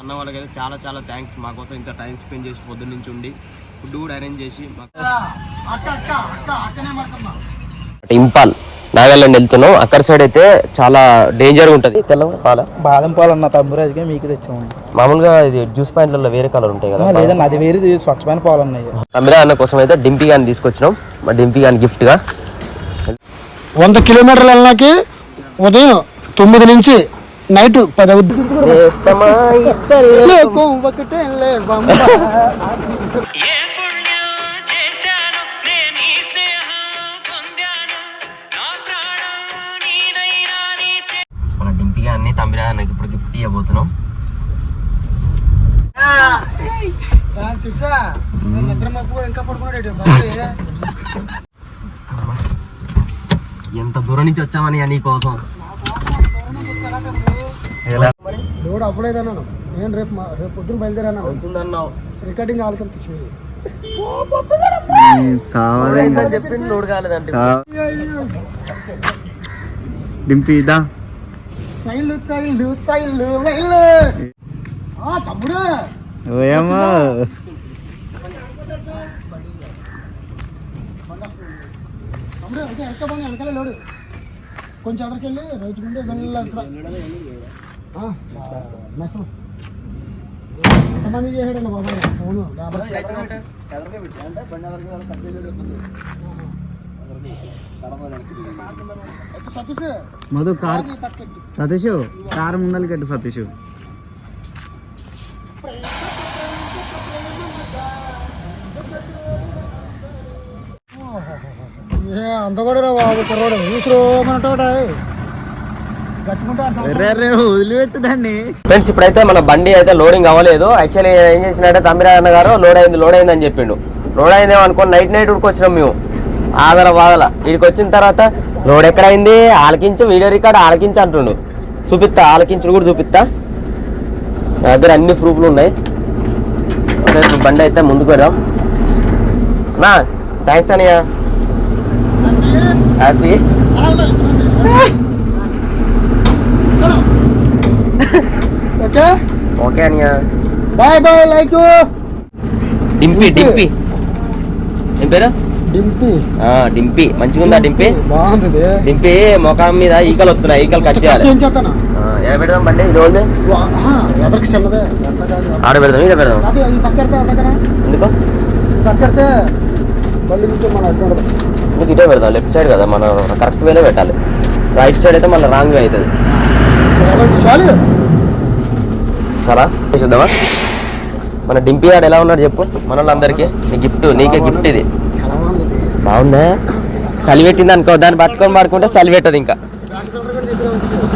అన్న వాళ్ళకైతే చాలా చాలా థ్యాంక్స్, మా కోసం ఇంత టైం స్పెండ్ చేసి పొద్దున్న నుంచి ఉండి ఫుడ్ కూడా అరేంజ్ చేసి. ఇంపాల్ నాగాలాండ్ వెళ్తున్నాం. అక్కడ సైడ్ అయితే చాలా డేంజర్గా ఉంటుంది. బాదం పాలు అన్న తమ్మురాజుగా మీకు తెచ్చాము. మామూలుగా ఇది జ్యూస్ పాయింట్లలో వేరే కలర్ ఉంటాయి కదా, లేదన్న అది వేరే స్వచ్ఛమైన పాలు ఉన్నాయి. తమ్మిరా అన్న కోసం అయితే డింపీ గాని తీసుకొచ్చినాం. మా డింపీ గాని గిఫ్ట్ గా 100 కిలోమీటర్లు వెళ్ళడానికి ఉదయం 9 నుంచి నైట్ 10 మన డింపీ గారిని తమ్మిరా అన్నకి ఇప్పుడు గిఫ్ట్ ఇవ్వబోతున్నాం. ఎంత దూరం నుంచి వచ్చామని నీ కోసం. అప్పుడేదన్నా నేను రేపు పొద్దున బయలుదేరాను. రికార్డింగ్ చెప్పింది లోడ్ కాలేదంటే డింపీదా సైలు సైలు సైలు తమ్ముడు ఓయమ్మా తమ్ముడు అయితే ఎక్కబోని వెనకాల లోడు కొంచెం అదరికెళ్ళి రైతు ముందే ఎంతమంది చేసాడన్న బాబాయ్ phone Satish Madhu car Satish car ముందలు కట్టు సతీష్. అంత కూడా బాబు కుర్రోడు వదిలిపెట్టుదాన్ని. ఫ్రెండ్స్ ఇప్పుడైతే మన బండి అయితే లోడింగ్ అవ్వలేదు. యాక్చువల్లీ ఏం చేసినట్టే తమ్మిరా అన్న గారు లోడ్ అయింది అని చెప్పిండు. లోడ్ అయిందేమో అనుకోని నైట్ ఉడికొచ్చినాం మేము ఆదర బాధల. వీడికి వచ్చిన తర్వాత లోడ్ ఎక్కడైంది ఆలకించు, వీడియో రికార్డ్ ఆలకించు అంటుండు. చూపిస్తా, ఆలకించుడు కూడా చూపిస్తా. నా దగ్గర అన్ని ప్రూఫ్లు ఉన్నాయి. బండి అయితే ముందుకు పెడదాం. నా థ్యాంక్స్ అనియా, హ్యాపీ. ఓకే అనియా, bye bye. Like Dimpy Dimpy ఏం పేరు? డింపీ మంచిగా ఉందా? డింపీ బాగుంది. డింపీ ముఖం మీద ఈకలు వస్తున్నాయి, ఈకలు కట్ చేయాలి. ఎలా పెడదాం బండి? ఇది ఉంది ఆడ పెడదాం, ఈడ పెడదాం. ఎందుకు ఇటే పెడదాం. లెఫ్ట్ సైడ్ కదా, మనం కరెక్ట్ వేలో పెట్టాలి. రైట్ సైడ్ అయితే మళ్ళీ రాంగ్ వే అవుతుంది. చాలా చూద్దామా? మన డింపీ ఆడ ఎలా ఉన్నాడు చెప్పు మన వాళ్ళందరికీ. నీ గిఫ్ట్, నీకే గిఫ్ట్ ఇది. బాగుందా? చలి పెట్టింది అనుకో, దాన్ని పట్టుకొని పడుకుంటే చలి పెట్టదు. ఇంకా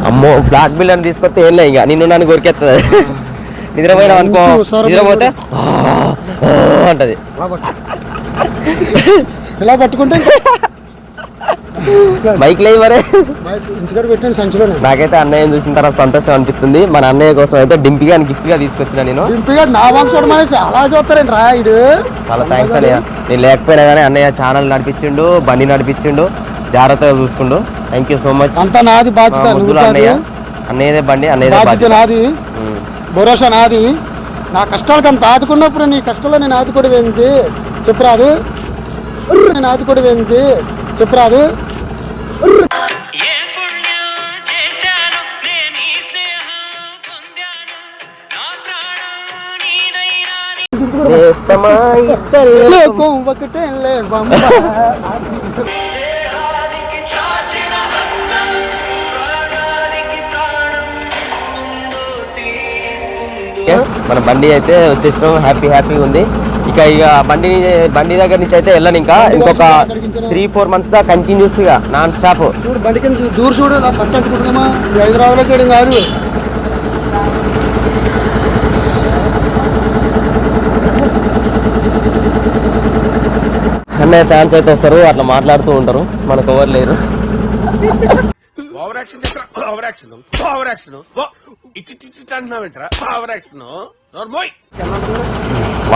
అమ్మో బ్లాక్ బిల్ అని తీసుకొస్తే ఏం లేదు, ఇంకా నిన్ను నన్ను కొరికేస్తుంది. నిద్రపోయినావు అనుకో, నిద్రపోతే అంటది. ఇలా పట్టుకుంటే బైక్ లేదు మరే. పెట్టండి సంచిలో. నాకైతే అన్నయ్య చూసిన తర్వాత సంతోషం అనిపిస్తుంది. మన అన్నయ్య కోసం అయితే డింపీ గాని గిఫ్ట్ గా తీసుకొచ్చిన నేను. అలా చూస్తారండి రాయుడు. చాలా థ్యాంక్స్ అన్నయ్య. నేను లేకపోయినా కానీ అన్నయ్య ఛానల్ నడిపించిండు, బండి నడిపించిండు, జాగ్రత్తగా చూసుకుండు. Thank you so much. అంతా నాది బాధ్యత. అన్నయ్యదే బండి, అన్నయ్య బాధ్యత నాది, భరోసా నాది. నా కష్టాలకు అంత ఆదుకున్నప్పుడు నీ కష్టంలో నేను ఆదుకోవడం ఏంటి చెప్పురాదు. నేను ఆదుకోవడం ఏంటి చెప్పురాదు. మన బండి అయితే వచ్చేసాం. హ్యాపీగా ఉంది. ఇక బండి దగ్గర నుంచి అయితే వెళ్ళను. ఇంకా ఇంకొక 3-4 months దా కంటిన్యూస్ గా నాన్ స్టాప్. చూడు బండికి దూరం చూడు. హైదరాబాద్ లో చేయడం కాదు. అన్నయ్య ఫ్యాన్స్ అయితే వస్తారు, అట్లా మాట్లాడుతూ ఉంటారు. మనకు ఎవరు లేరు.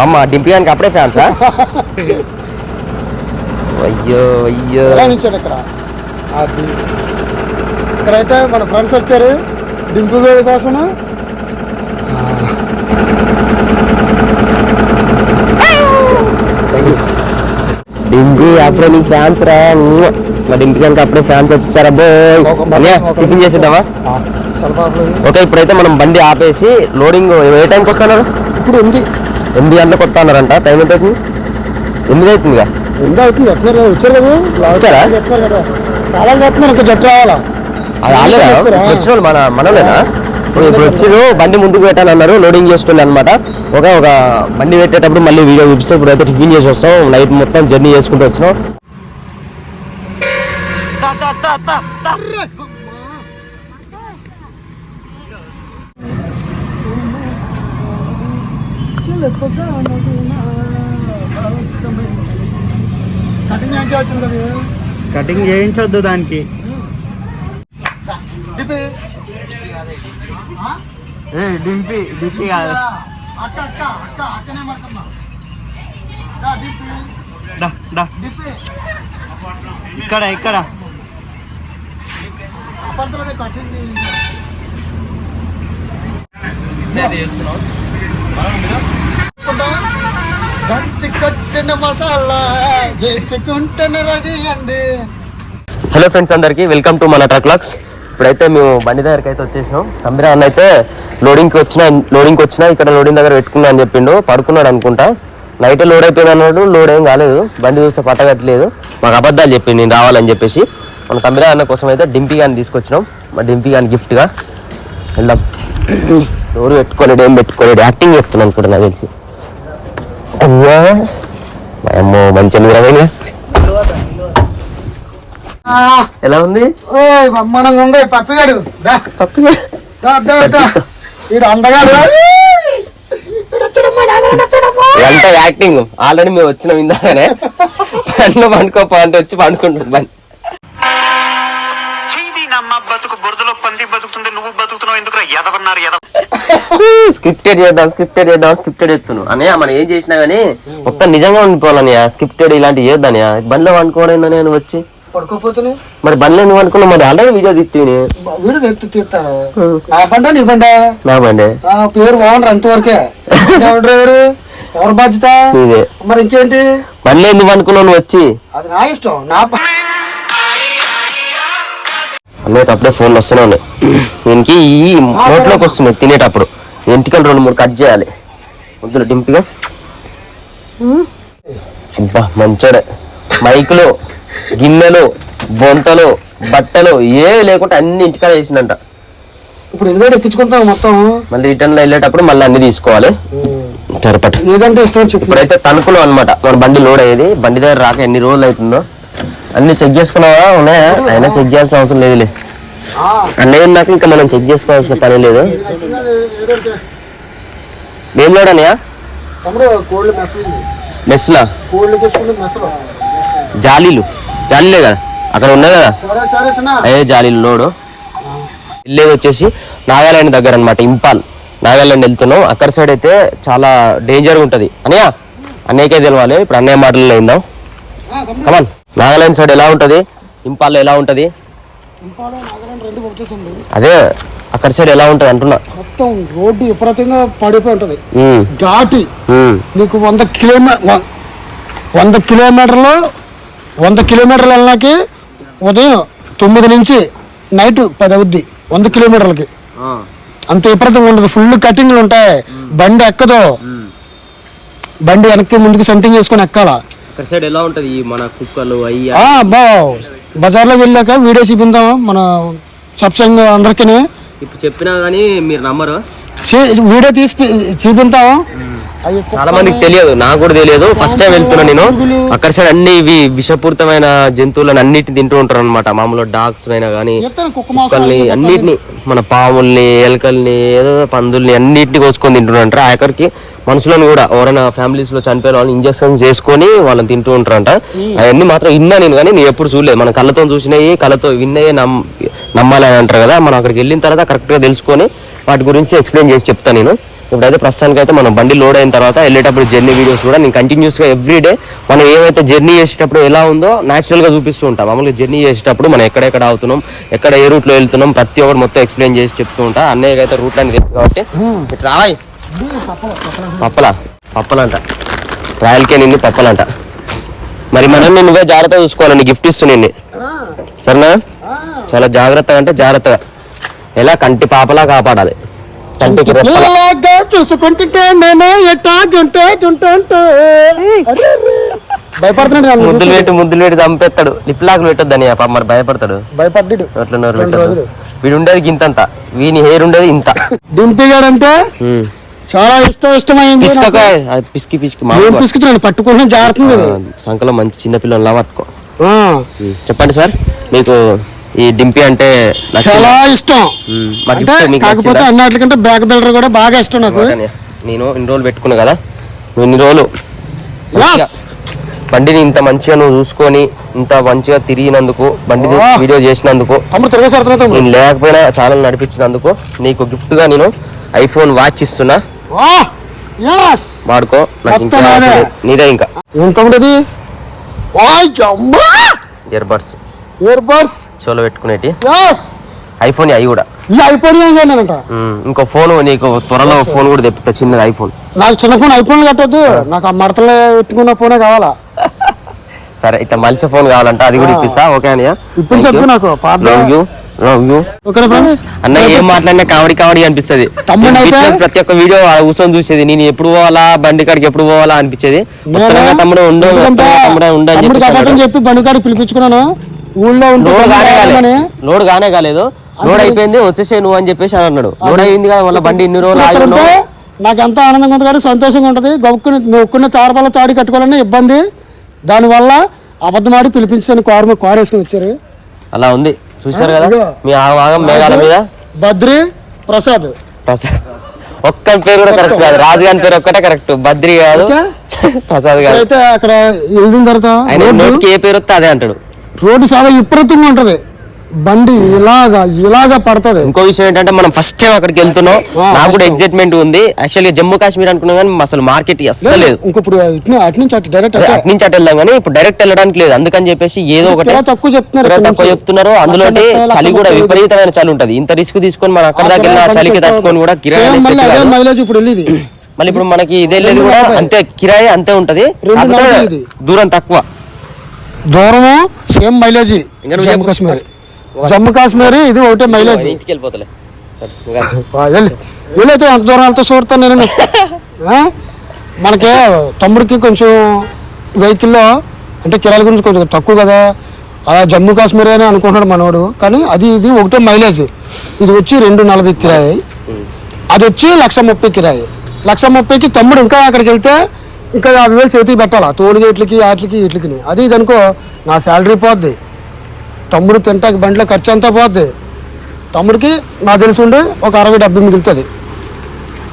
అమ్మ డింపీ గానికి అప్పుడే ఫ్యాన్సా? అయ్యో అయ్యో. ఇక్కడైతే మన ఫ్రెండ్స్ వచ్చారు డింపీ గారి కోసం. అప్పుడే నీకు ఫ్యాన్స్ రా మరి ఇంటికి కనుక అప్పుడే ఫ్యాన్స్ వచ్చేసారా టిఫిన్ చేసేద్దామా? ఓకే, ఇప్పుడైతే మనం బండి ఆపేసి లోడింగ్ ఏ టైంకి వస్తున్నారు? ఇప్పుడు 8 గంటలకు వస్తా అన్నారంట. టైం ఎంత అవుతుంది? 8 అవుతుందిగా. 8 అవుతుంది. వచ్చారు కదా, వచ్చారా? ఇంకా జట్టు రావాలా? అది ఆలేదా వచ్చిన వాళ్ళు మనలేనా? ఇప్పుడు వచ్చారు, బండి ముందుకు పెట్టాలన్నారు, లోడింగ్ చేసుకోండి అనమాట. ఒక బండి పెట్టేటప్పుడు మళ్ళీ వీడియో చూపిస్తే ఇప్పుడు అయితే టిఫిన్ చేసి వస్తాం. నైట్ మొత్తం జర్నీ చేసుకుంటూ వచ్చినాం. కటింగ్ చేయించొద్దు దానికి. డిపి కాదు. ఇక్కడ హలో ఫ్రెండ్స్, అందరికి వెల్కమ్ టు మన ట్రక్ లాక్స్. ఇప్పుడైతే మేము బండి దగ్గరికి అయితే వచ్చేసినాం. తమ్మిరా అన్న అయితే లోడింగ్కి వచ్చినా ఇక్కడ లోడింగ్ దగ్గర పెట్టుకున్నా అని చెప్పిండు. పడుకున్నాడు అనుకుంటా. నైట్ లోడ్ అయిపోయింది అన్నాడు. లోడ్ ఏం కాలేదు. బండి చూస్తే పట్టగట్లేదు. మాకు అబద్ధాలు చెప్పింది నేను రావాలని చెప్పేసి. మన తమ్మిరా అన్న కోసం అయితే డింపీ గాని తీసుకొచ్చినాం. మా డింపీ గాని గిఫ్ట్గా వెళ్దాం. ఎవరు పెట్టుకోలేడు, ఏం పెట్టుకోలేడు, యాక్టింగ్ చెప్తున్నాను అనుకుంటా నాకు తెలిసి. అయ్యా అమ్మో, మంచి నిద్రపోయినా. ఎలా ఉంది? బ్రహ్మాండంగా ఉంది. పప్పిగాడు అందగాడు ఎంత యాక్టింగ్. ఆల్రెడీ మేము వచ్చినాం ఇందాకనే. పన్ను పండుకోపో అంటే వచ్చి పండుకుంటాం. బండి బతుకు బురదలో పంది బతుకుతుంది, నువ్వు బతుకుతున్నావు ఎందుకు ఎదవన్నారు? స్క్రిప్టెడ్ చెప్తున్నావు అని మనం ఏం చేసినా గానీ మొత్తం నిజంగా ఉండిపోవాలని. స్క్రిప్టెడ్ ఇలాంటివి చేద్దాని. బండిలో వండుకోవడం నేను వచ్చి పడుకోపోతున్నా. మరి బండిలో నువ్వు అనుకున్నావు. మరి ఆల్రెడీ వీడియో తీస్తాను. నా బండి నీ బండి? నా బండి. పేరు ఓనర్ అంతవరకే. డ్రైవరు ఎవరు బాధ్యత? ఇదే. మరి ఇంకేంటి? బండిలో ఎందుకు అనుకున్నావు నువ్వు వచ్చి? అది నా ఇష్టం. నా అన్నయ్యకి అప్పుడే ఫోన్లు వస్తూనే ఉన్నాయి. దీనికి ఈ నోట్లోకి వస్తున్నాయి తినేటప్పుడు. ఎంటికలు 2-3 కట్ చేయాలి. వద్దులు డింపిగా. అబ్బా మంచోడే. మైకులు, గిన్నెలు, బొంతలు, బట్టలు ఏవి లేకుండా అన్ని ఇంటికాడ వేసిందంట. ఇప్పుడు ఎందుకంటే ఎక్కించుకుంటాం మొత్తం. మళ్ళీ రిటర్న్ లో వెళ్ళేటప్పుడు మళ్ళీ అన్ని తీసుకోవాలి. ఏదంటే ఇష్టం. ఇప్పుడైతే తణుకులో అనమాట మన బండి లోడ్ అయ్యేది. బండి దగ్గర రాక ఎన్ని రోజులు అవుతుందో. అన్ని చెక్ చేసుకున్నావా? ఉన్నాయా? అయినా చెక్ చేయాల్సిన అవసరం లేదులే. అన్నయ్య ఉన్నాక ఇంకా మనం చెక్ చేసుకోవాల్సిన పని లేదు. ఏం లోడ్ అన్నయ్య? మెస్లా జాలీలే కదా అక్కడ ఉన్నాయి కదా. అదే జాలీలు లోడు. వెళ్ళేది వచ్చేసి నాగాలాండ్ దగ్గర అనమాట. ఇంపాల్ నాగాలాండ్ వెళ్తున్నాం. అక్కడ సైడ్ అయితే చాలా డేంజర్గా ఉంటుంది. అన్నయ్యకే తెలవాలి. ఇప్పుడు అన్నయ్య మాటల్లో అయిందాం. కమాన్. నాగాలాండ్ సైడ్ ఎలా ఉంటది, ఇంపాల్లో ఎలా ఉంటది? అదే అక్కడ సైడ్ ఎలా ఉంటది అంటున్నా. మొత్తం రోడ్డు విపరీతంగా పడిపోయి ఉంటది. ఘాటి నీకు 100 కిలోమీటర్లు వెళ్ళడానికి ఉదయం 9 నుంచి నైట్ 10 అవుద్ది. 100 కిలోమీటర్లకి అంత విపరీతంగా ఉండదు. ఫుల్ కటింగ్లు ఉంటాయి. బండి ఎక్కదు. బండి వెనక్కి ముందుకు సెంటింగ్ చేసుకొని ఎక్కాల. సైడ్ ఎలా ఉంటది మన కుక్కలు బజార్లోకి వెళ్ళాక వీడియో చూపిందాం మన సత్సంగ అందరికి. ఇప్పుడు చెప్పినా గానీ మీరు నమ్మరు. వీడియో తీసి చూపించాం. చాలా మందికి తెలియదు, నాకు కూడా తెలియదు. ఫస్ట్ టైం వెళ్తున్నా నేను. అక్కడ సైడ్ అన్ని ఇవి విషపూరితమైన జంతువులను అన్నిటిని తింటూ ఉంటారు అనమాట. మామూలు డాగ్స్ అయినా కానీ కుక్కల్ని అన్నిటిని, మన పాముల్ని, ఎలకల్ని, ఏదో పందుల్ని అన్నిటిని కోసుకొని తింటున్నారంట. ఆఖరికి మనుషులను కూడా ఎవరైనా ఫ్యామిలీస్ లో చనిపోయిన వాళ్ళని ఇంజక్షన్ చేసుకొని వాళ్ళని తింటూ ఉంటారంట. అవన్నీ మాత్రం విన్నా నేను, కానీ నేను ఎప్పుడు చూడలేదు. మన కళ్ళతో చూసినవి, కళ్ళతో విన్నయే నమ్మాలి అని అంటారు కదా. మనం అక్కడికి వెళ్ళిన తర్వాత కరెక్ట్ గా తెలుసుకొని వాటి గురించి ఎక్స్ప్లెయిన్ చేసి చెప్తాను నేను. ఇప్పుడైతే ప్రస్తుతానికి అయితే మనం బండి లోడ్ అయిన తర్వాత వెళ్ళేటప్పుడు జర్నీ వీడియోస్ కూడా నేను కంటిన్యూస్గా ఎవ్రీడే మనం ఏమైతే జర్నీ చేసేటప్పుడు ఎలా ఉందో న్యాచురల్గా చూపిస్తూ ఉంటాం. మామూలుగా జర్నీ చేసేటప్పుడు మనం ఎక్కడెక్కడ అవుతున్నాం, ఎక్కడ ఏ రూట్లో వెళ్తున్నాం, ప్రతి ఒక్కరు మొత్తం ఎక్స్ప్లెయిన్ చేసి చెప్తూ ఉంటా. అన్నయ్యకి అయితే రూట్ అని తెలుసు కాబట్టి రావాయి పప్పలంట రాయలకే నిన్ను పప్పలంట. మరి మనం నువ్వే జాగ్రత్తగా చూసుకోవాలి, నీ గిఫ్ట్ ఇస్తు నిన్ను, సరేనా? చాలా జాగ్రత్తగా అంటే జాగ్రత్తగా, ఎలా కంటి పాపలా కాపాడాలి. కంటికి చూసుకుంటుంటే నేను భయపడుతున్నాడు. ముద్దులు పెట్టి చంపేస్తాడు. లిప్లాక్లు పెట్టొద్దని మరి భయపడతాడు. భయపడ్డాడు. వీడు ఉండేది ఇంతంత, వీని హెయిర్ ఉండేది ఇంత. డింపిగాడంటే చాలా ఇష్టమైంది. పిసికి పిసుకుతున్నాను, పట్టుకుంటున్నాను జాగ్రత్తగా. సంకలో మంచి చిన్నపిల్లలా పట్టుకో. చెప్పండి సార్, మీకు ఈ డింపి అంటే చాలా ఇష్టం. కాకపోతే అన్నిటికంటే బ్యాక్ బిల్డర్ కూడా బాగా ఇష్టం నాకు. నేను ఇన్ని రోజులు పెట్టుకున్నా కదా, నువ్వు ఇన్ని రోజులు బండిని ఇంత మంచిగా నువ్వు చూసుకొని ఇంత మంచిగా తిరిగినందుకు, బండి వీడియో చేసినందుకు, నేను లేకపోయినా ఛానల్ నడిపించినందుకు నీకు గిఫ్ట్ గా నేను ఐఫోన్ వాచ్ ఇస్తున్నా, వాడుకో. నాకు ఇంకా నీదే. ఇంకా ఇయర్ బడ్స్ చెవులో పెట్టుకునేటి ఐఫోన్. అవి కూడా ఇంకో ఫోన్ నీకు త్వరలో ఫోన్ కూడా తెప్పిస్తా, చిన్నది ఐఫోన్. నాకు చిన్న ఫోన్ ఐఫోన్ కట్టొద్దు, నాకు ఆ మడతలో ఎత్తుకున్న ఫోనే కావాలా. సరే, ఇట్లా మలిసే ఫోన్ కావాలంట, అది కూడా ఇప్పిస్తా. ఓకే అన్నయ్య, ఇప్పుడు చెప్పు నాకు. అన్న ఏం మాట్లాడినా కామెడీ అనిపిస్తుంది. ప్రతి ఒక్క వీడియో కూర్చొని చూసేది, నేను ఎప్పుడు పోవాలా బండి కాడికి, ఎప్పుడు పోవాలా అనిపించేది. తమ్ముడు చెప్పి బండి కాడికి పిలిపించుకున్నాను. ఊళ్ళో లోడ్ గానే కాలేదు, లోడ్ అయిపోయింది వచ్చేసే నువ్వు అని చెప్పేసి అన్నాడు. లోడ్ అయింది కదా, వాళ్ళ బండి ఇన్ని రోజులు ఆగి. నాకు ఎంతో ఆనందంగా ఉంది కానీ సంతోషంగా ఉంటది. గొక్కున్న తారపాల తాడి కట్టుకోవాలన్నా ఇబ్బంది, దానివల్ల అబద్ధమాడి పిలిపించాను. కారు వేసుకుని వచ్చారు. అలా ఉంది, చూసారు కదా మీ ఆగం మేఘాల మీద. బద్రి ప్రసాద్. ఒక్క పేరు కూడా కరెక్ట్ కాదు, రాజు గారి పేరు ఒక్కటే కరెక్ట్, బద్రి కాదు ప్రసాద్ గారు. అయితే అక్కడ వెళ్ళిన తర్వాత నోటికి ఏ పేరు వస్తే అదే అంటాడు. రోడ్డు చాలా విపరీతంగా ఉంటది, బండి ఇలాగా పడుతుంది. ఇంకో విషయం ఏంటంటే మనం ఫస్ట్ టైం అక్కడికి వెళ్తున్నాం, నాకు కూడా ఎక్సైట్మెంట్ ఉంది. యాక్చువల్గా జమ్మూ కాశ్మీర్ అనుకున్నాం కానీ అసలు మార్కెట్ అస్సలు లేదు. ఇప్పుడు అటు నుంచి అటు వెళ్దాం కానీ ఇప్పుడు డైరెక్ట్ వెళ్ళడానికి లేదు. అందుకని చెప్పేసి ఏదో ఒకటి తక్కువ చెప్తున్నారు. అందులో చలి కూడా విపరీతమైన చలి ఉంటది. ఇంత రిస్క్ తీసుకొని మనం అక్కడ దాకా వెళ్ళిన చలికి తట్టుకొని కూడా కిరాయి మళ్ళీ ఇప్పుడు మనకి ఇదే లేదు కూడా అంతే, కిరాయి అంతే ఉంటది, దూరం తక్కువ. దూరము సేమ్ మైలేజ్. జమ్మూ కాశ్మీర్ ఇది ఒకటే మైలేజ్. ఇంటికి వెళ్ళిపోతలే వీలైతే ఎంత దూరం వెళ్తా చూడతాను నేను. మనకి తమ్ముడికి కొంచెం వెహికల్లో అంటే కిరాయిల గురించి కొంచెం తక్కువ కదా, అలా జమ్మూ కాశ్మీర్ అని అనుకుంటున్నాడు మనవాడు. కానీ ఇది ఒకటే మైలేజ్. ఇది వచ్చి 240 కిరాయి, అది వచ్చి 130 కిరాయి. 130కి తమ్ముడు ఇంకా అక్కడికి వెళ్తే ఇంకా 50,000 చేతికి పెట్టాలా, తోలుగేట్లకి వాటికి వీటికి. అది ఇదనుకో నా శాలరీ పోద్ది, తమ్ముడు తింటాకి బండిలో ఖర్చు అంతా పోద్ది. తమ్ముడికి నాకు తెలిసి ఉండి ఒక 60-70 మిగులుతుంది.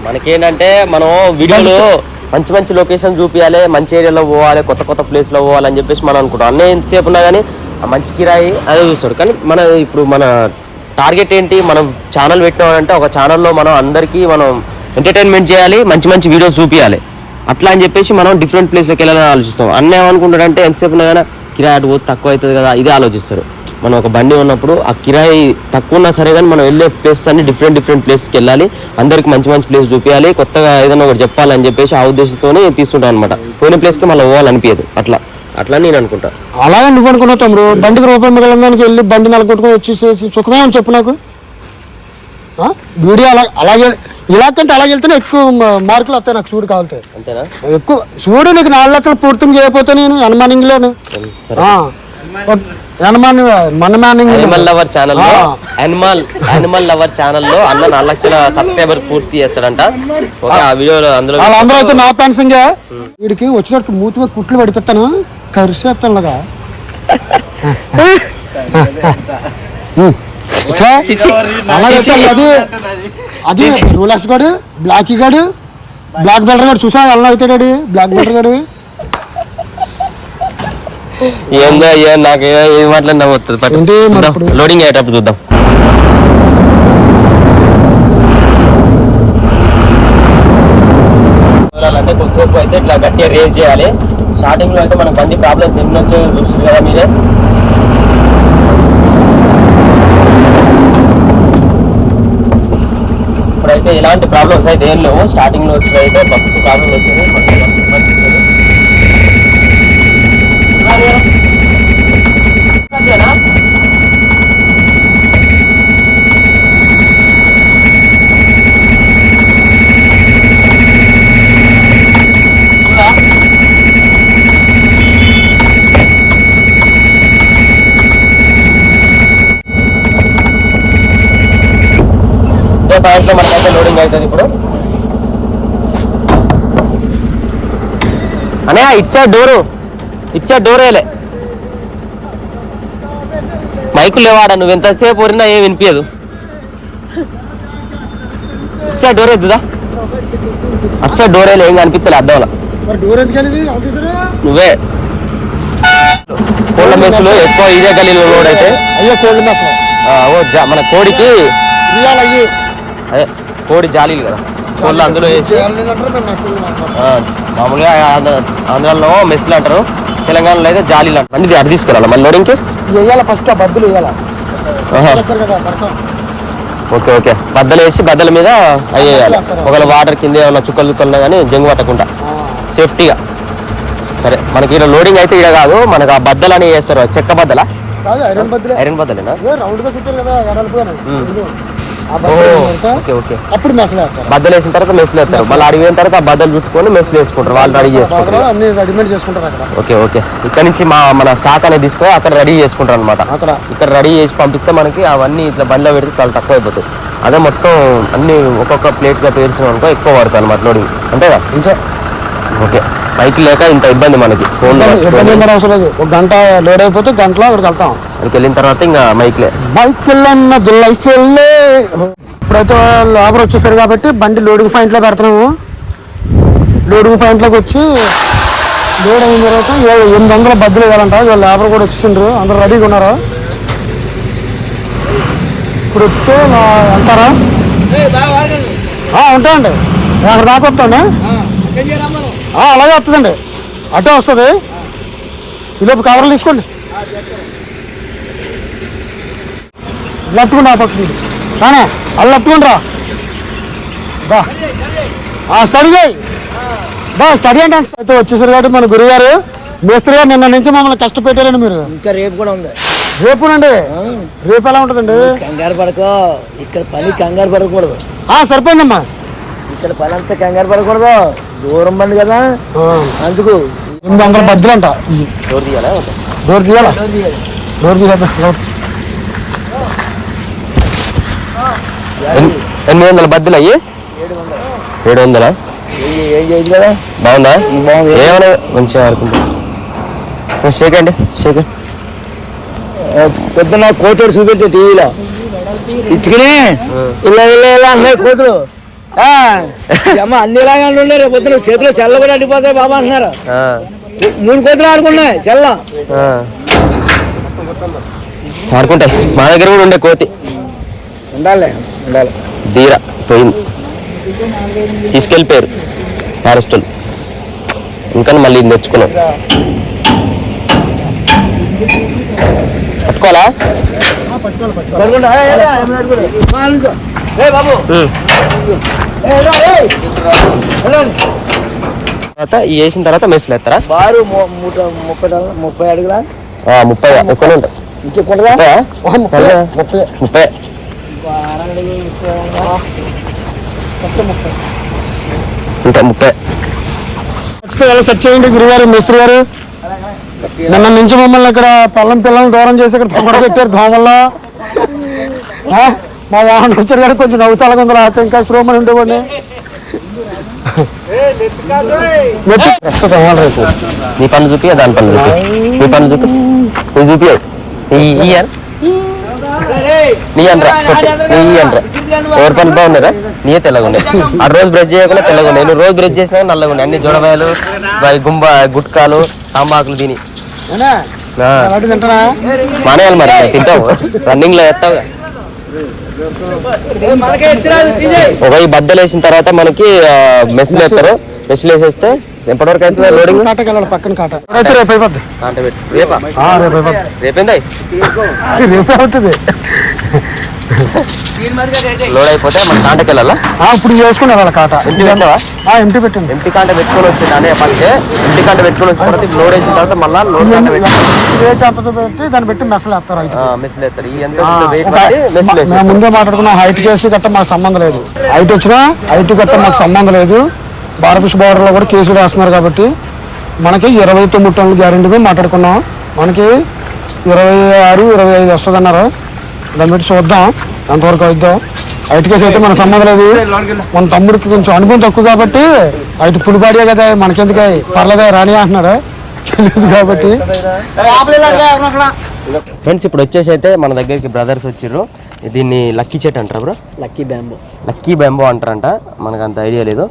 మనకేంటంటే మనం వీడియోలో మంచి మంచి లొకేషన్ చూపించాలి, మంచి ఏరియాలో పోవాలి, కొత్త ప్లేస్లో పోవాలని చెప్పేసి మనం అనుకుంటాం. అన్నీ ఎంతసేపు ఉన్నా కానీ ఆ మంచి కిరాయి అదే చూస్తాడు. కానీ ఇప్పుడు మన టార్గెట్ ఏంటి, మనం ఛానల్ పెట్టినామంటే ఒక ఛానల్లో మనం అందరికీ మనం ఎంటర్టైన్మెంట్ చేయాలి, మంచి మంచి వీడియోస్ చూపించాలి. అట్లా అని చెప్పేసి మనం డిఫరెంట్ ప్లేస్లోకి వెళ్ళాలని ఆలోచిస్తాం. అన్నీ ఏమనుకుంటాడంటే ఎంతసేపు ఉన్నా కానీ కిరాయి అటు పోతే తక్కువ అవుతుంది కదా, ఇదే ఆలోచిస్తారు. మనం ఒక బండి ఉన్నప్పుడు ఆ కిరాయి తక్కువ ఉన్నా సరే కానీ మనం వెళ్ళే ప్లేస్ అన్ని డిఫరెంట్ ప్లేస్కి వెళ్ళాలి, అందరికి మంచి మంచి ప్లేస్ చూపించాలి, కొత్తగా ఏదైనా ఒకటి చెప్పాలని చెప్పేసి ఆ ఉద్దేశంతోనే తీసుకుంటాం అనమాట. పోయిన ప్లేస్కి మళ్ళీ పోవాలనిపించదు. అట్లా నేను అనుకుంటా. అలాగే నువ్వు అనుకున్నావు తమ్ముడు, బండికి రూపాయి మిగలడానికి వెళ్ళి బండి నలగొట్టుకుని వచ్చేసి సుఖమే అని చెప్పు నాకు. వీడియో అలాగే ఇలాకంటే అలాగే వెళ్తేనే ఎక్కువ మార్కులు వస్తాయి నాకు. చూడు కావాలి అంతేనా, ఎక్కువ చూడు. నీకు 4 లక్షలు పూర్తి చేయకపోతే నేను అనుమానింగ్లేను. యానిమల్ లవర్ ఛానల్లో అన్న 4 లక్షల సబ్స్క్రైబర్ పూర్తి చేస్తాడంట. ఆ వీడియోలో వాళ్ళందరూ అయితే నా పెన్సింగ్. వీడికి వచ్చినట్టు మూతి మీద కుట్లు పడిపోతాను, కరిసేస్తానుగా. అది రూలర్స్ గాడు, బ్లాక్ బెల్డర్ గాడు చూసా ఎలా అవుతాడు. బ్లాక్ బెల్డర్ గాడు ఏందో నాకు ఏం మాట్లాడినా వస్తుంది. లోడింగ్ అయ్యేటప్పుడు చూద్దాం. అంటే కొద్దిసేపు అయితే ఇట్లా గట్టిగా రేజ్ చేయాలి. స్టార్టింగ్ లో అయితే మనకు బండి ప్రాబ్లమ్స్ ఎన్ని వచ్చాయో చూస్తుంది కదా మీరే. ఇప్పుడైతే ఇలాంటి ప్రాబ్లమ్స్ అయితే ఏం లేవు. స్టార్టింగ్ లో వచ్చినైతే బస్సు ప్రాబ్లం వచ్చింది. పాయింట్లో మనకైతే లోడింగ్ అవుతుంది ఇప్పుడు. అనే ఇటు సైడ్ డోర్ వేయలే, మైకులు లేవాడా, నువ్వు ఎంతసేపు ఊరినా ఏం వినిపించదు. ఇటు సైడ్ డోర్ వేద్దుదా, అటు సైడ్ డోర్ వేయలే, ఏం కనిపిస్తలే అద్దంలో. నువ్వే కోళ్ళ మెస్సులు ఎక్కువ ఇదే గలీలో లోడ్ అయితే అయ్యో కోళ్ళ మెస్సులు మన కోడికి అదే కోడి జాలీలు కదా, కోళ్ళు అందులో వేసి మామూలుగా ఆంధ్రాలో మెస్సులు అంటారు, తెలంగాణలో అయితే జాలీలు అంటారు. అన్ని అది తీసుకురాలి మళ్ళీ లోడింగ్కి ఫస్ట్ బద్దలు ఓకే ఓకే, బద్దలు వేసి బద్దల మీద అయ్యేయాలి. ఒకవేళ వాటర్ కింద ఏమన్నా చుక్కలు చుక్కలున్నా కానీ జంగు పట్టకుండా సేఫ్టీగా. సరే మనకి ఇక్కడ లోడింగ్ అయితే ఇక్కడ కాదు, మనకు ఆ బద్దలు అని వేస్తారు, చెక్క బద్దలా ఐరన్ బద్దలేనా? ఓకే ఓకే, అప్పుడు మెస్సులు బద్దలు వేసిన తర్వాత మెస్సులు వేస్తారు, మళ్ళీ అడిగిన తర్వాత ఆ బద్దలు చుట్టుకొని మెస్సులు వేసుకుంటారు, వాళ్ళు రెడీ చేసుకుంటారు. అన్ని రెడీమేడ్ చేసుకుంటారు అక్కడ. ఓకే ఓకే, ఇక్కడ నుంచి మన స్టాక్ అనేది తీసుకొని అక్కడ రెడీ చేసుకుంటారు అనమాట. ఇక్కడ రెడీ చేసి పంపిస్తే మనకి అవన్నీ ఇట్లా బండిలో పెడితే చాలా తక్కువ అయిపోతుంది. అదే మొత్తం అన్ని ఒక్కొక్క ప్లేట్గా పేర్చిన అనుకో ఎక్కువ పడుతుంది అనమాట లోడింగ్, అంతేగా? అంతే. ఓకే, బైక్ లేక ఇంత ఇబ్బంది మనకి, ఫోన్ అవసరం లేదు, ఒక గంట లోడ్ అయిపోతే గంటలో అక్కడికి వెళ్తాం. అక్కడికి వెళ్ళిన తర్వాత ఇంకా మైక్లే బైక్ వెళ్ళన్నది లైఫ్ వెళ్ళే. ఇప్పుడైతే లేబర్ వచ్చేసారు కాబట్టి బండి లోడింగ్ పాయింట్లో పెడుతున్నాము. లోడింగ్ పాయింట్లోకి వచ్చి లోడ్ అయిన తర్వాత 800 బద్దలు వేయాలంట. ఇవాళ లేబర్ కూడా వచ్చిండ్రు, అందరూ రెడీగా ఉన్నారు. ఇప్పుడు వచ్చి అంటారా ఉంటాయండి, అక్కడ దాకా వస్తాండి. అలాగే వస్తుందండి, అటే వస్తుంది. ఈలోపు కవర్లు తీసుకోండి, లెఫ్ట్కుండా పక్కన కానీ అలా లెఫ్ట్కుండా రా స్టడీ చేయి స్టడీ అంటే అయితే వచ్చేసారు కాబట్టి మన గురుగారు మేస్త్రి గారు నిన్న నుంచి మమ్మల్ని కష్టపెట్టారండి. మీరు ఇంకా రేపు కూడా ఉంది. రేపునండి? రేపు ఎలా ఉంటుందండి? కంగారు పడకో, ఇక్కడ పని కంగారు పడకూడదు. సరిపోయిందమ్మా, ఇక్కడ పని అంతా కంగారు పడకూడదు, దూరం బండి కదా, అందుకు 800 బద్దలు అంట. డోర్ తీయాలా? డోర్ తీయాలా? డోర్ తీయాలా? 800 బద్దలు అయ్యి 700. ఏం చేయదు కదా. బాగుందా? ఏమైనా మంచిగా ఆడుకుంటా. షేకండి షేకండి. పొద్దున్న కోతుడు చూపెట్టే టీవీలో ఇచ్చుకుని ఇలా ఇలా ఇలా అన్నాయి కోతులు. అమ్మ అన్నిలాగా ఉండే రేపు పొద్దున చేతిలో చెల్ల కూడా అడ్డిపోతాయి బాబా అంటున్నారు. 3 కోతులు ఆడుకున్నాయి చెల్ల ఆడుకుంటాయి. మా దగ్గర కూడా ఉండే కోతి ఉండాలి ఉండాలి. ధీరా పోయింది, తీసుకెళ్ళిపోయారు ఫారెస్ట్ వాళ్ళు. ఇంకా మళ్ళీ తెచ్చుకున్నాం. పట్టుకోవాలా? తర్వాత వేసిన తర్వాత మెస్సులు ఎత్తారా? బారు 30 అడుగులా 30 ఎక్కువనే ఉంటాయి. ఇంకెక్కడ 30 ఇంకా 30 సెట్ చేయండి గురుగారు మేస్త్రి గారు. నిన్న నుంచి మమ్మల్ని ఇక్కడ పిల్లల్ని దూరం చేసి ఇక్కడ పొగడ పెట్టారు దోమల్లో. మా వాహనం వచ్చారు కానీ కొంచెం నవ్వుతాలుగా ఉంది, లేకపోతే ఇంకా శ్రోమని ఉండేవాడిని. రేపు నీ పనులు చూపి దాని పనులు చూపి, నీ పనులు చూపి, నీ చూపి నీ అనరా నీ అనరా. ఎవరి పనులు బాగున్నారా? నీయే తెల్లగా ఉన్నాయి. ఆ రోజు బ్రష్ చేయకుండా తెల్లగా ఉన్నాయి. నువ్వు రోజు బ్రష్ చేసినా నల్లగా ఉన్నాయి. అన్ని జొడబాయలు, గుట్కాలు, తాంబాకులు తిని మానేయాలి మరి. తింటావు, రన్నింగ్ లో వేస్తావు. ఒక ఈ బద్దలు వేసిన తర్వాత మనకి మెస్సులు వేస్తారు. మెస్సులు వేసేస్తే ఎప్పటివరకు అవుతుంది లోడింగ్? పక్కన కాట రేపు అయిపోద్ది. రేపా? రేపేందా? రేపే అవుతుంది. లోడ్ అయిపోతే మన కాంటకి వెళ్ళాలా? ఇప్పుడు చేసుకున్నారు వాళ్ళ కాట. ఎంటీ పెట్టావా? ఎంటీ పెట్టండి. ఎంటీ కాంట పెట్టుకొని వచ్చి అనే ఫస్ట్ ఎంటీ కాంట పెట్టుకొని వచ్చిన తర్వాత లోడ్ వేసిన తర్వాత మళ్ళీ లోడ్ కాంట రేట్ అంతతో పెట్టి దాన్ని పెట్టి మెసలు వేస్తారు. మెస్లు వేస్తారు. ఈ ఎంత వెయిట్ బట్టి మెస్లు వేస్తారు. మేము ముందే మాట్లాడుకున్నాం, హైట్ కేసు గట్ట మాకు సంబంధం లేదు. హైట్ వచ్చినా హైట్ గట్ట మాకు సంబంధం లేదు. బార్బిష్ బోర్డర్లో కూడా కేసులు వేస్తున్నారు కాబట్టి మనకి 29 టన్నులు గ్యారెంటీగా మాట్లాడుకున్నాం. మనకి 26, 25 వస్తుంది అన్నారు. దాన్ని బట్టి చూద్దాం ఎంతవరకు అవుద్దాం. హైట్ కేసు అయితే మనకు సంబంధం లేదు. మన తమ్ముడికి కొంచెం అనుభవం తక్కువ కాబట్టి హైట్ ఫుల్ బాడీ కదా, మనకెందుకు పర్లేదా రాని అంటున్నాడు, తెలియదు కాబట్టి. ఫ్రెండ్స్ ఇప్పుడు వచ్చేసి అయితే మన దగ్గరికి బ్రదర్స్ వచ్చారు. దీన్ని లక్కీ చెట్ అంటారు బ్రో. లక్కీ బ్యాంబో అంటారంట. మనకు అంత ఐడియా లేదు.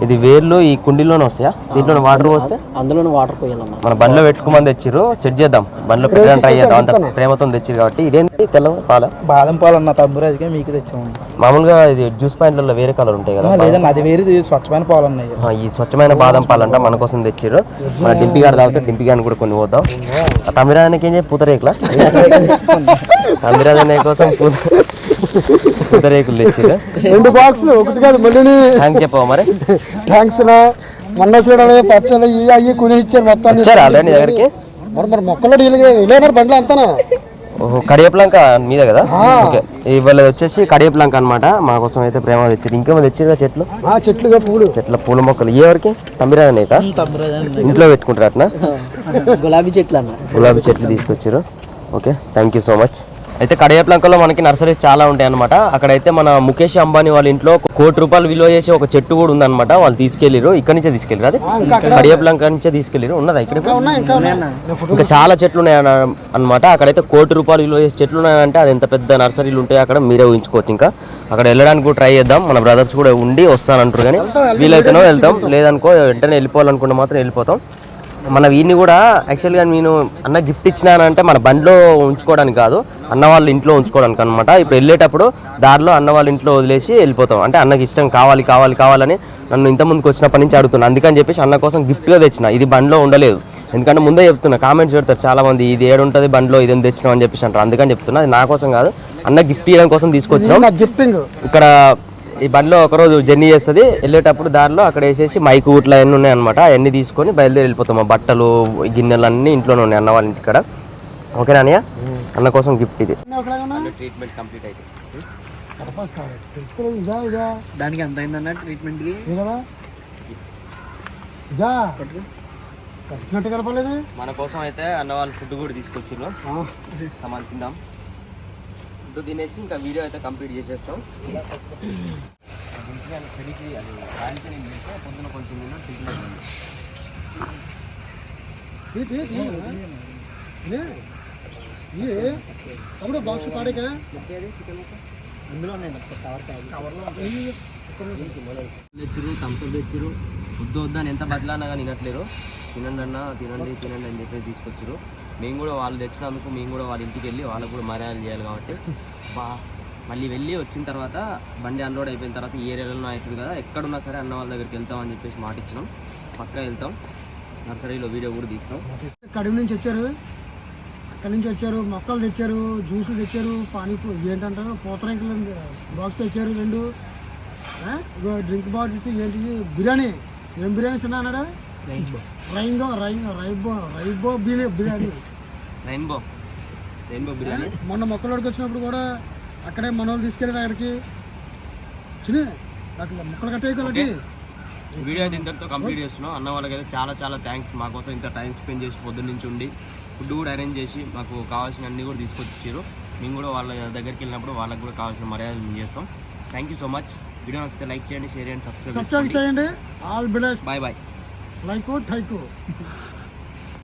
ఇది వేర్లు ఈ కుండీలోనే వస్తాయా? దీంట్లో వాటర్ పోస్తే అందులోనే వాటర్ పోయాలన్న. మన బండ్లో పెట్టుకోమని తెచ్చిర్రు. సెట్ చేద్దాం, బండ్లో పెట్టడానికి ట్రై చేద్దాం. అంత ప్రేమతో తెచ్చిరు కాబట్టి. ఇదేంటి తెల్ల పాల? బాదం పాలు అన్న తమ్ముడు, అదికే మీకు తెచ్చాము. మామూలుగా ఇది జ్యూస్ పాయింట్లలో వేరే కలర్ ఉంటాయి కదా? లేదన్న, అది వేరే స్వచ్ఛమైన పాలు ఉన్నాయి. ఈ స్వచ్ఛమైన బాదం పాలు అంట మన కోసం తెచ్చిర్రు. మన డింపి గారు తాగుతారు, డింపి గారిని కూడా కొన్ని పోద్దాం. తమిరాజానికి ఏం చెప్పి పూతరేకులా? తమిరాజాని కోసం పూతరేకులు తెచ్చిర్రు. 2 బాక్సులు, ఒకటి కాదు మళ్ళీ. థ్యాంక్స్ చెప్పవా మరి? థ్యాంక్స్ నా. మొన్న చూడాలి పచ్చళ్ళు అయ్యి కొని ఇచ్చారు మొత్తం. ఇచ్చారా ఆల్రెడీ నీ దగ్గరికి? మరి మొక్కలు వెళ్ళారు బండ్లు అంతానా. ఓహో, కడియప్లంక మీద కదా? ఓకే, ఇవాళ వచ్చేసి కడియప్లంక అనమాట. మా కోసం అయితే ప్రేమ తెచ్చారు. ఇంకేమో తెచ్చిరుగా చెట్లు? చెట్లుగా పూలు, చెట్ల పూల మొక్కలు. ఏ వరకు? తమిరాజనేక ఇంట్లో పెట్టుకుంటారు అట్లా? గులాబీ చెట్లు అన్న. గులాబీ చెట్లు తీసుకొచ్చారు. Okay, thank you so much. అయితే కడియప్లంకలో మనకి నర్సరీస్ చాలా ఉంటాయి అనమాట. అక్కడైతే మన ముఖేష్ అంబానీ వాళ్ళ ఇంట్లో ₹1,00,00,000 విలువ చేసే ఒక చెట్టు కూడా ఉందన్నమాట. వాళ్ళు తీసుకెళ్ళారు. ఇక్కడ నుంచే తీసుకెళ్ళారు. అది కడియప్లంక నుంచే తీసుకెళ్ళారు. ఉన్నదా ఇక్కడ? ఇంకా చాలా చెట్లు ఉన్నాయి అనమాట. అక్కడైతే ₹1,00,00,000 విలువ చేసే చెట్లు ఉన్నాయంటే అది ఎంత పెద్ద నర్సరీలు ఉంటాయి అక్కడ మీరే ఊహించుకోవచ్చు. ఇంకా అక్కడ వెళ్ళడానికి కూడా ట్రై చేద్దాం. మన బ్రదర్స్ కూడా ఉండి వస్తానంటారు, కానీ వీలైతేనో వెళ్తాం, లేదనుకో వెంటనే వెళ్ళిపోవాలనుకుంటే మాత్రం వెళ్ళిపోతాం. మన వీడిని కూడా యాక్చువల్గా నేను అన్న గిఫ్ట్ ఇచ్చినానంటే మన బండిలో ఉంచుకోవడానికి కాదు, అన్న వాళ్ళ ఇంట్లో ఉంచుకోవడానికి అనమాట. ఇప్పుడు వెళ్ళేటప్పుడు దారిలో అన్న వాళ్ళ ఇంట్లో వదిలేసి వెళ్ళిపోతాం. అంటే అన్నకి ఇష్టం కావాలని నన్ను ఇంతకుముందుకు వచ్చినప్పటి నుంచి అడుగుతున్నా. అందుకని చెప్పేసి అన్న కోసం గిఫ్ట్గా తెచ్చిన. ఇది బండిలో ఉండలేదు. ఎందుకంటే ముందే చెప్తున్నా, కామెంట్స్ పెడతారు చాలామంది, ఇది ఏడుంటుంది బండిలో, ఇదేం తెచ్చినాం అని చెప్పేసి అంటారు. అందుకని చెప్తున్నా, అది నా కోసం కాదు, అన్న గిఫ్ట్ ఇవ్వడం కోసం తీసుకొచ్చినాం. ఇక్కడ ఈ బండిలో ఒకరోజు జర్నీ చేస్తుంది. వెళ్ళేటప్పుడు దారిలో అక్కడ వేసేసి మైకు ఊట్ల అన్నీ ఉన్నాయి అనమాట. అవన్నీ తీసుకొని బయలుదేరి వెళ్ళిపోతాం. బట్టలు గిన్నెలు అన్నీ ఇంట్లోనే ఉన్నాయి అన్న వాళ్ళ ఇంటి ఇక్కడ. ఓకేనా అన్నయ్య? అన్న కోసం గిఫ్ట్ ఇది. ట్రీట్మెంట్ కంప్లీట్ అయితే దానికి ఎంత అయిందన్న ట్రీట్మెంట్కి? మన కోసం అయితే అన్న వాళ్ళు ఫుడ్ కూడా తీసుకొచ్చారు. మనం తిందాం. ఫుడ్ తినేసి ఇంకా వీడియో అయితే కంప్లీట్ చేసేస్తాం. చెడికి అది కాలికి నేను చేస్తే పొద్దున కొంచెం ట్రీట్మెంట్ అప్పుడు బాక్స్ పాడేకా తెచ్చిరు, థమ్స్అప్ తెచ్చిరు. వద్దని ఎంత బదిలానా కానీ తినట్లేరు. తినండి అన్న, తినండి అని చెప్పి తీసుకొచ్చారు. మేము కూడా వాళ్ళు తెచ్చినందుకు మేము కూడా వాళ్ళ ఇంటికి వెళ్ళి వాళ్ళకు కూడా మర్యాదలు చేయాలి కాబట్టి మళ్ళీ వెళ్ళి వచ్చిన తర్వాత బండి అన్లోడ్ అయిపోయిన తర్వాత ఈ ఏరియాలో అవుతుంది కదా, ఎక్కడున్నా సరే అన్న వాళ్ళ దగ్గరికి వెళ్తాం అని చెప్పేసి మాట ఇచ్చినాం. పక్కా వెళ్తాం. నర్సరీలో వీడియో కూడా తీస్తాం. కడిమి నుంచి వచ్చారు, అక్కడి నుంచి వచ్చారు, మొక్కలు తెచ్చారు, జ్యూసులు తెచ్చారు, పానీపూరి ఏంటంటారు పూతరేకులు బాక్స్ తెచ్చారు 2 డ్రింక్ బాటిల్స్. ఏంటి బిర్యానీ? ఏం బిర్యానీ తిన్నా అన్నాడా? రైబో బిర్యానీ. రెయిన్బో బిర్యానీ. మొన్న మొక్కలోడికి వచ్చినప్పుడు కూడా అక్కడే మనోళ్ళు తీసుకెళ్ళారు అక్కడికి. చిన్న మొక్కలు కట్టేయగలటి. వీడియో అయితే ఇంతటితో కంప్లీట్ చేస్తున్నాం. అన్న వాళ్ళకి అయితే చాలా థ్యాంక్స్. మా కోసం ఇంత టైం స్పెండ్ చేసి పొద్దున్న నుంచి ఉండి ఫుడ్ కూడా అరేంజ్ చేసి మాకు కావాల్సిన అన్నీ కూడా తీసుకొచ్చి ఇచ్చారు. మేము కూడా వాళ్ళ దగ్గరికి వెళ్ళినప్పుడు వాళ్ళకి కూడా కావాల్సిన మర్యాదలు మేము చేస్తాం. Thank you so much. Video నచ్చితే లైక్ చేయండి, షేర్ చేయండి, సబ్స్క్రైబ్ చేయండి. All best. బాయ్. లైక్ టైకు.